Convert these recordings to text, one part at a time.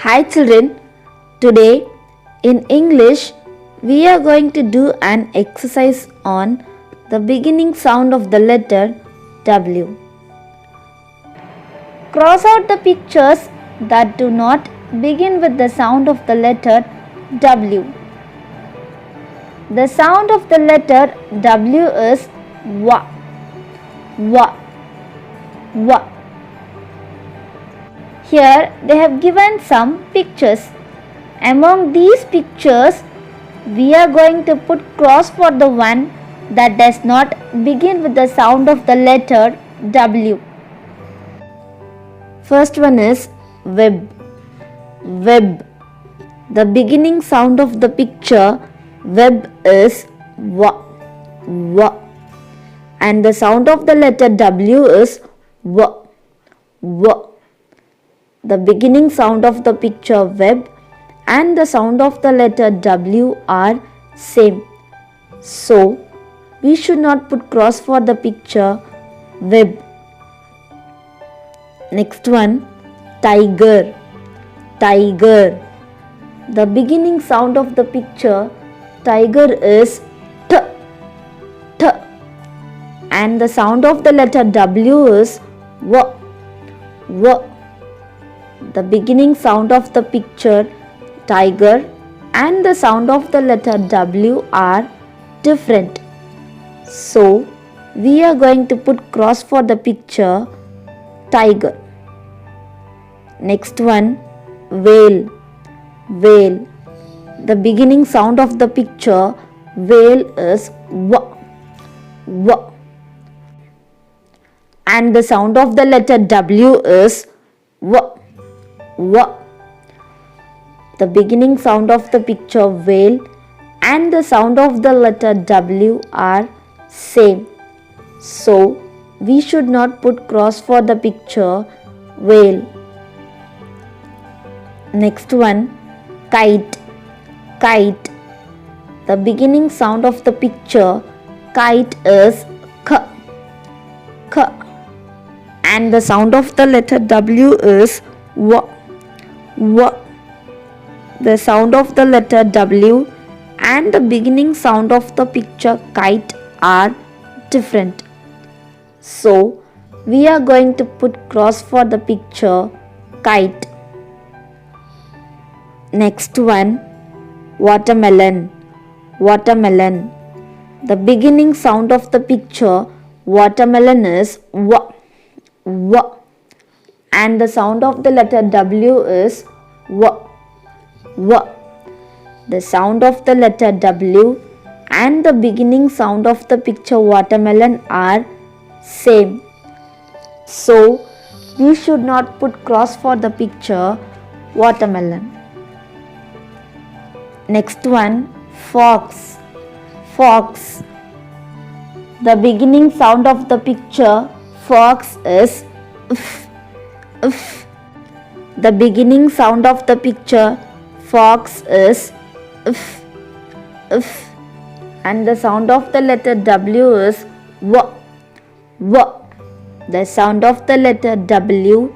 Hi children, today in English we are going to do an exercise on the beginning sound of the letter W. Cross out the pictures that do not begin with the sound of the letter W. The sound of the letter W is W. W. W. Here they have given some pictures. Among these pictures, we are going to put cross for the one that does not begin with the sound of the letter W. First one is web. Web. The beginning sound of the picture web is W. W. And the sound of the letter W is W. W. The beginning sound of the picture web and the sound of the letter W are same. So, we should not put cross for the picture web. Next one, tiger. Tiger. The beginning sound of the picture tiger is T. T. And the sound of the letter W is W. W. The beginning sound of the picture tiger and the sound of the letter W are different. So, we are going to put cross for the picture tiger. Next one, whale. Whale. The beginning sound of the picture whale is W. W. And the sound of the letter W is W. W. The beginning sound of the picture whale and the sound of the letter W are same. So, we should not put cross for the picture whale. Next one, kite. Kite. The beginning sound of the picture kite is K. K. And the sound of the letter W is W. W. The sound of the letter W and the beginning sound of the picture kite are different. So, we are going to put cross for the picture kite. Next one, watermelon. Watermelon. The beginning sound of the picture watermelon is W. W. And the sound of the letter W is W. W. The sound of the letter W and the beginning sound of the picture watermelon are same. So, we should not put cross for the picture watermelon. Next one, fox. Fox. The beginning sound of the picture fox is F. F. The beginning sound of the picture fox is F. F. And the sound of the letter W is W. W. The sound of the letter W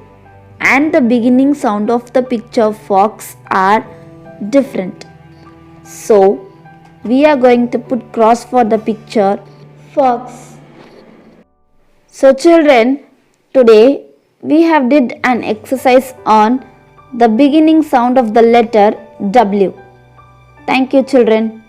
and the beginning sound of the picture fox are different. So, we are going to put cross for the picture fox. So children, today we have did an exercise on the beginning sound of the letter W. Thank you children.